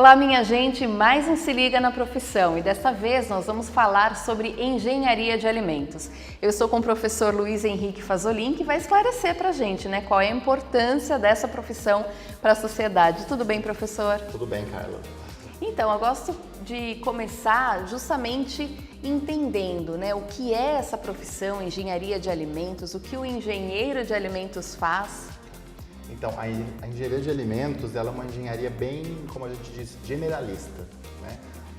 Olá, minha gente, mais um Se Liga na Profissão e desta vez nós vamos falar sobre engenharia de alimentos. Eu estou com o professor Luiz Henrique Fazolin, que vai esclarecer para a gente, qual é a importância dessa profissão para a sociedade. Tudo bem, professor? Tudo bem, Carla. Então, eu gosto de começar justamente entendendo o que é essa profissão, engenharia de alimentos, o que o engenheiro de alimentos faz. Então, a engenharia de alimentos ela é uma engenharia bem, como a gente diz, generalista.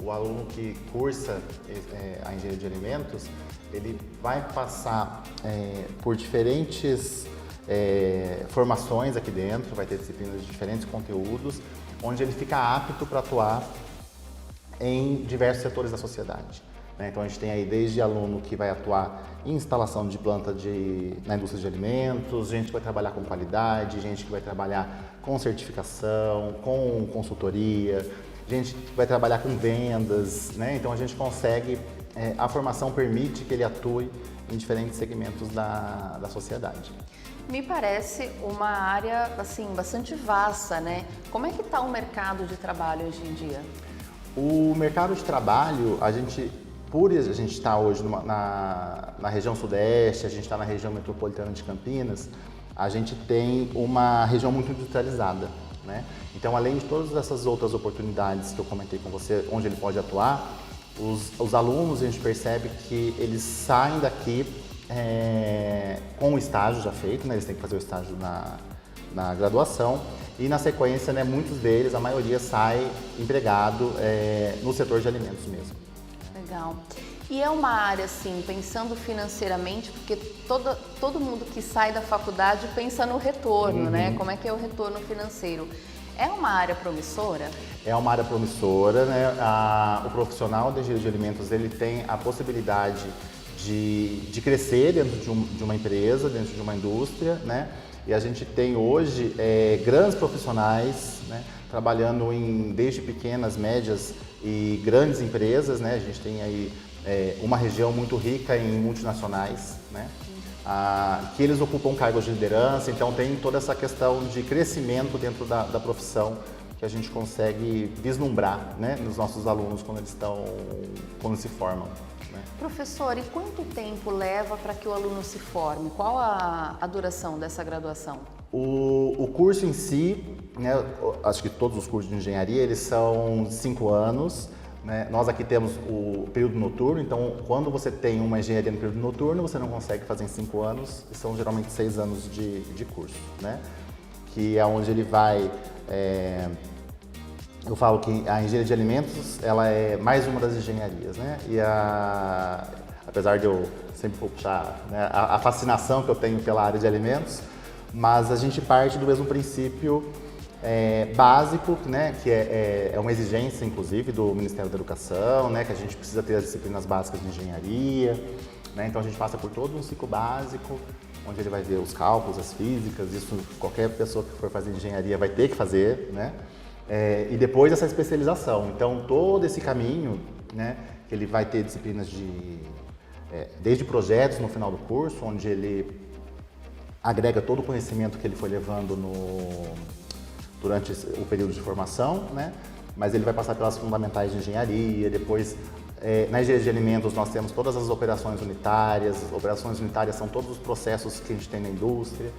O aluno que cursa a engenharia de alimentos, ele vai passar por diferentes formações aqui dentro, vai ter disciplinas de diferentes conteúdos, onde ele fica apto para atuar em diversos setores da sociedade. Então a gente tem aí desde aluno que vai atuar em instalação de planta na indústria de alimentos, gente que vai trabalhar com qualidade, gente que vai trabalhar com certificação, com consultoria, gente que vai trabalhar com vendas, Então a gente consegue, a formação permite que ele atue em diferentes segmentos da sociedade. Me parece uma área bastante vasta, Como é que está o mercado de trabalho hoje em dia? O mercado de trabalho, por a gente estar hoje na região sudeste, a gente está na região metropolitana de Campinas, a gente tem uma região muito industrializada, Então, além de todas essas outras oportunidades que eu comentei com você, onde ele pode atuar, os alunos, a gente percebe que eles saem daqui com o estágio já feito, Eles têm que fazer o estágio na graduação e, na sequência, muitos deles, a maioria, sai empregado no setor de alimentos mesmo. Legal. E é uma área, pensando financeiramente, porque todo mundo que sai da faculdade pensa no retorno, Como é que é o retorno financeiro? É uma área promissora? É uma área promissora, O profissional de engenharia de alimentos, ele tem a possibilidade de crescer dentro de uma empresa, dentro de uma indústria, E a gente tem hoje grandes profissionais, trabalhando desde pequenas, médias e grandes empresas, A gente tem aí uma região muito rica em multinacionais, que eles ocupam cargos de liderança, então tem toda essa questão de crescimento dentro da profissão que a gente consegue vislumbrar, nos nossos alunos quando se formam. Professor, e quanto tempo leva para que o aluno se forme? Qual a duração dessa graduação? O curso em si, acho que todos os cursos de engenharia, eles são 5 anos. Nós aqui temos o período noturno, então quando você tem uma engenharia no período noturno, você não consegue fazer em 5 anos, e são geralmente 6 anos de curso, Que é onde ele vai... Eu falo que a engenharia de alimentos, ela é mais uma das engenharias, E apesar de eu sempre puxar a fascinação que eu tenho pela área de alimentos, mas a gente parte do mesmo princípio básico, que é uma exigência, inclusive, do Ministério da Educação, que a gente precisa ter as disciplinas básicas de engenharia, Então a gente passa por todo um ciclo básico, onde ele vai ver os cálculos, as físicas, isso qualquer pessoa que for fazer engenharia vai ter que fazer, E depois essa especialização. Então, todo esse caminho, que ele vai ter disciplinas desde projetos no final do curso, onde ele agrega todo o conhecimento que ele foi levando durante o período de formação, Mas ele vai passar pelas fundamentais de engenharia, depois, na engenharia de alimentos, nós temos todas as operações unitárias. As operações unitárias são todos os processos que a gente tem na indústria.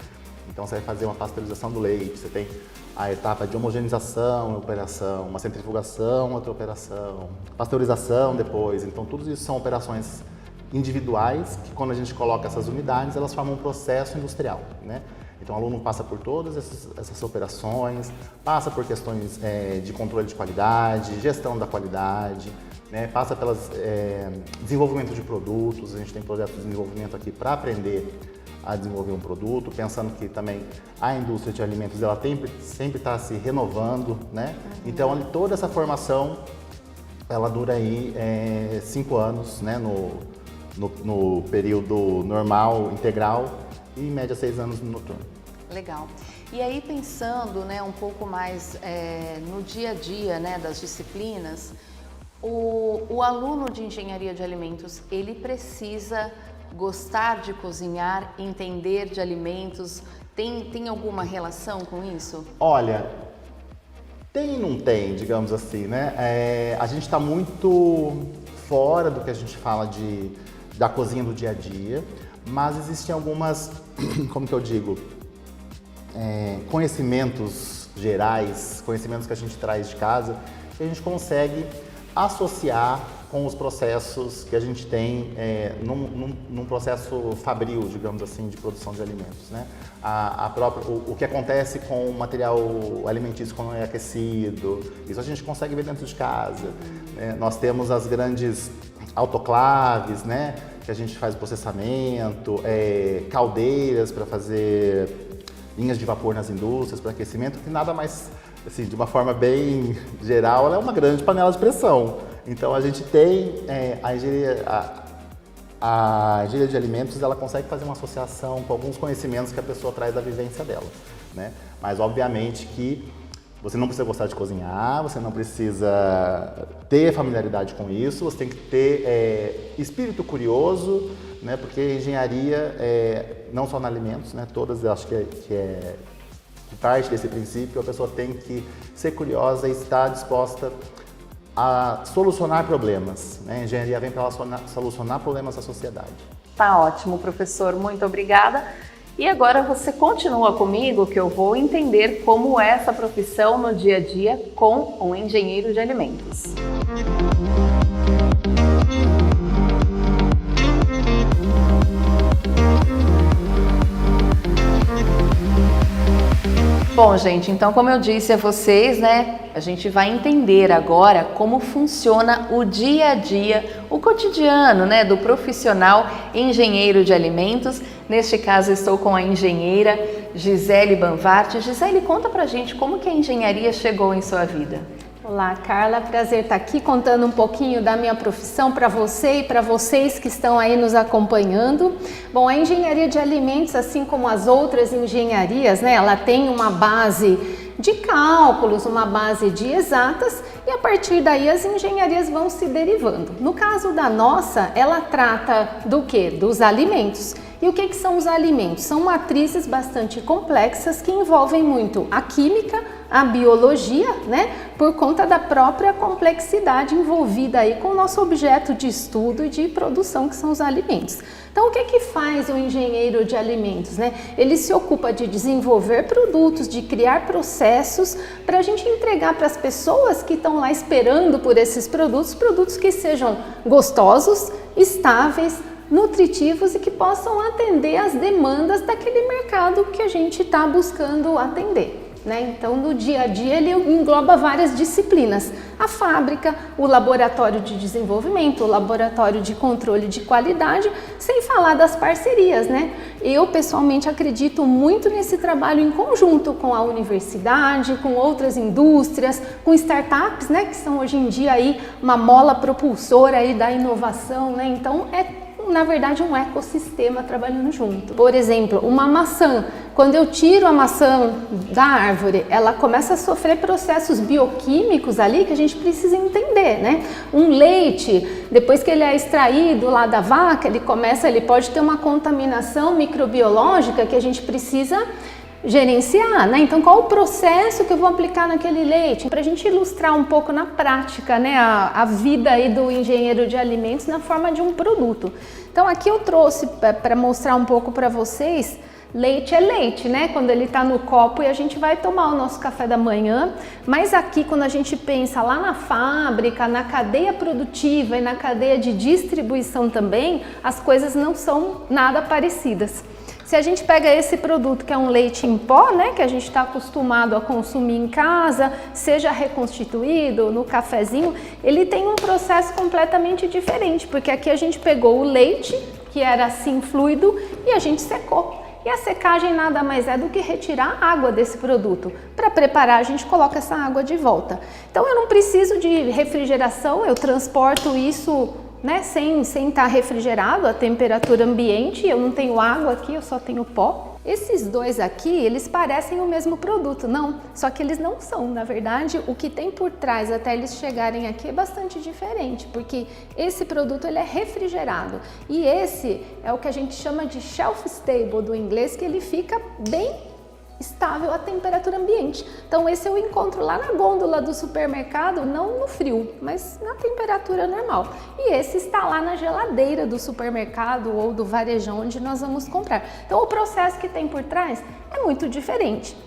Então, você vai fazer uma pasteurização do leite, você tem a etapa de homogeneização, uma operação, uma centrifugação, outra operação, pasteurização depois. Então, tudo isso são operações individuais que, quando a gente coloca essas unidades, elas formam um processo industrial, Então, o aluno passa por todas essas operações, passa por questões de controle de qualidade, gestão da qualidade, passa pelas desenvolvimento de produtos. A gente tem projetos de desenvolvimento aqui para aprender a desenvolver um produto, pensando que também a indústria de alimentos ela sempre está se renovando, Então, toda essa formação ela dura aí 5 anos, no período normal, integral, e em média 6 anos no noturno. Legal. E aí pensando um pouco mais no dia a dia das disciplinas, o aluno de engenharia de alimentos, ele precisa gostar de cozinhar, entender de alimentos, tem alguma relação com isso? Olha, Tem e não tem, digamos assim, né? A gente está muito fora do que a gente fala da cozinha do dia a dia, mas existem algumas, como que eu digo, conhecimentos gerais, conhecimentos que a gente traz de casa, que a gente consegue associar com os processos que a gente tem num processo fabril, digamos assim, de produção de alimentos, né? O que acontece com o material alimentício quando é aquecido, isso a gente consegue ver dentro de casa. Nós temos as grandes autoclaves, né? Que a gente faz o processamento, caldeiras para fazer linhas de vapor nas indústrias para aquecimento, que nada mais, assim, de uma forma bem geral, ela é uma grande panela de pressão. Então a gente tem a engenharia de alimentos, ela consegue fazer uma associação com alguns conhecimentos que a pessoa traz da vivência dela, né? Mas obviamente que você não precisa gostar de cozinhar, você não precisa ter familiaridade com isso, você tem que ter espírito curioso, né? Porque engenharia, não só em alimentos, né? Todas, eu acho que parte desse princípio, a pessoa tem que ser curiosa e estar disposta a solucionar problemas, né? A engenharia vem para solucionar problemas da sociedade. Tá ótimo, professor, muito obrigada. E agora você continua comigo que eu vou entender como é essa profissão no dia a dia com um engenheiro de alimentos. Bom, gente, então como eu disse a vocês, né, a gente vai entender agora como funciona o dia a dia, o cotidiano, né, do profissional engenheiro de alimentos. Neste caso, estou com a engenheira Gisele Banvart. Gisele, conta pra gente como que a engenharia chegou em sua vida. Olá, Carla, prazer estar aqui contando um pouquinho da minha profissão para você e para vocês que estão aí nos acompanhando. Bom, a engenharia de alimentos, assim como as outras engenharias, né, ela tem uma base de cálculos, uma base de exatas, e a partir daí as engenharias vão se derivando. No caso da nossa, ela trata do quê? Dos alimentos. E o que são os alimentos? São matrizes bastante complexas que envolvem muito a química, a biologia, né? Por conta da própria complexidade envolvida aí com o nosso objeto de estudo e de produção, que são os alimentos. Então, o que faz o engenheiro de alimentos, né? Ele se ocupa de desenvolver produtos, de criar processos para a gente entregar para as pessoas que estão lá esperando por esses produtos, produtos que sejam gostosos, estáveis, nutritivos e que possam atender às demandas daquele mercado que a gente está buscando atender, né? Então, no dia a dia, ele engloba várias disciplinas. A fábrica, o laboratório de desenvolvimento, o laboratório de controle de qualidade, sem falar das parcerias, né? Eu, pessoalmente, acredito muito nesse trabalho em conjunto com a universidade, com outras indústrias, com startups, né? Que são, hoje em dia, aí, uma mola propulsora aí da inovação, né? Então, na verdade, um ecossistema trabalhando junto. Por exemplo, uma maçã. Quando eu tiro a maçã da árvore, ela começa a sofrer processos bioquímicos ali que a gente precisa entender, né? Um leite, depois que ele é extraído lá da vaca, ele pode ter uma contaminação microbiológica que a gente precisa gerenciar, né? Então, qual o processo que eu vou aplicar naquele leite? Para a gente ilustrar um pouco na prática, né, a vida aí do engenheiro de alimentos na forma de um produto. Então, aqui eu trouxe para mostrar um pouco para vocês. Leite é leite, né? Quando ele está no copo e a gente vai tomar o nosso café da manhã. Mas aqui, quando a gente pensa lá na fábrica, na cadeia produtiva e na cadeia de distribuição também, as coisas não são nada parecidas. Se a gente pega esse produto que é um leite em pó, né, que a gente está acostumado a consumir em casa, seja reconstituído no cafezinho, ele tem um processo completamente diferente, porque aqui a gente pegou o leite, que era assim fluido, e a gente secou. E a secagem nada mais é do que retirar a água desse produto. Para preparar, a gente coloca essa água de volta. Então eu não preciso de refrigeração, eu transporto isso, né, sem estar refrigerado a temperatura ambiente. Eu não tenho água aqui, eu só tenho pó. Esses dois aqui, eles parecem o mesmo produto, não, só que eles não são. Na verdade, o que tem por trás até eles chegarem aqui é bastante diferente, porque esse produto ele é refrigerado e esse é o que a gente chama de shelf stable do inglês, que ele fica bem estável à temperatura ambiente. Então esse eu encontro lá na gôndola do supermercado, não no frio, mas na temperatura normal. E esse está lá na geladeira do supermercado ou do varejão onde nós vamos comprar. Então o processo que tem por trás é muito diferente.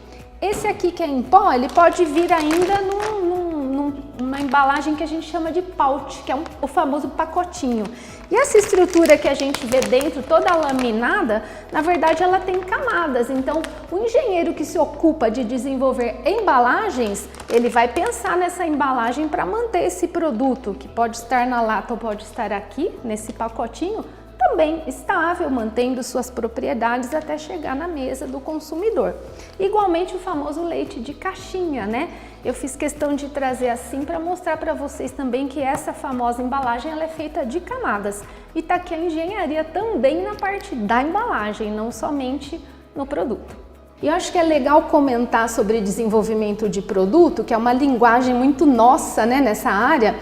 Esse aqui que é em pó, ele pode vir ainda numa embalagem que a gente chama de pouch, que é o famoso pacotinho. E essa estrutura que a gente vê dentro, toda laminada, na verdade ela tem camadas. Então, o engenheiro que se ocupa de desenvolver embalagens, ele vai pensar nessa embalagem para manter esse produto, que pode estar na lata ou pode estar aqui, nesse pacotinho, também estável, mantendo suas propriedades até chegar na mesa do consumidor. Igualmente o famoso leite de caixinha, né? Eu fiz questão de trazer assim para mostrar para vocês também que essa famosa embalagem ela é feita de camadas. E tá aqui a engenharia também na parte da embalagem, não somente no produto. E eu acho que é legal comentar sobre desenvolvimento de produto, que é uma linguagem muito nossa, né, nessa área,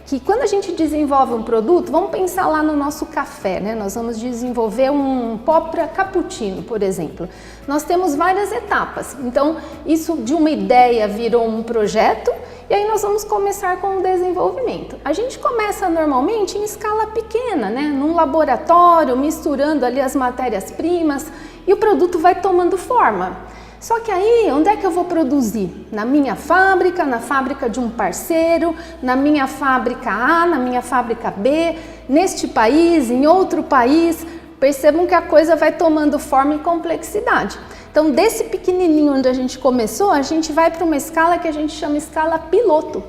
que quando a gente desenvolve um produto, vamos pensar lá no nosso café, né? Nós vamos desenvolver um pó para cappuccino, por exemplo. Nós temos várias etapas, então isso de uma ideia virou um projeto e aí nós vamos começar com o desenvolvimento. A gente começa normalmente em escala pequena, né? Num laboratório, misturando ali as matérias-primas e o produto vai tomando forma. Só que aí, onde é que eu vou produzir? Na minha fábrica, na fábrica de um parceiro, na minha fábrica A, na minha fábrica B, neste país, em outro país. Percebam que a coisa vai tomando forma e complexidade. Então, desse pequenininho onde a gente começou, a gente vai para uma escala que a gente chama escala piloto.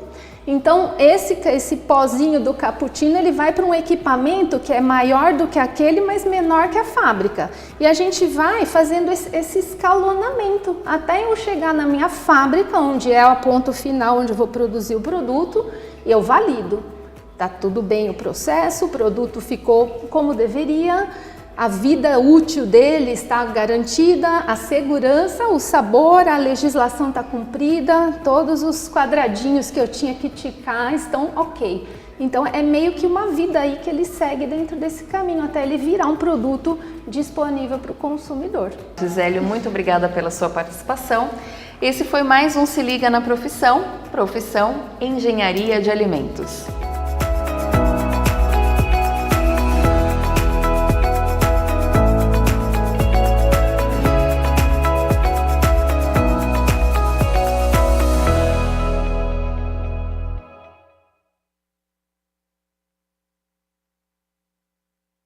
Então, esse pozinho do cappuccino, ele vai para um equipamento que é maior do que aquele, mas menor que a fábrica. E a gente vai fazendo esse escalonamento até eu chegar na minha fábrica, onde é o ponto final, onde eu vou produzir o produto, e eu valido. Tá tudo bem o processo, o produto ficou como deveria, a vida útil dele está garantida, a segurança, o sabor, a legislação está cumprida, todos os quadradinhos que eu tinha que ticar estão ok. Então é meio que uma vida aí que ele segue dentro desse caminho até ele virar um produto disponível para o consumidor. Gisele, muito obrigada pela sua participação. Esse foi mais um Se Liga na Profissão, Engenharia de Alimentos.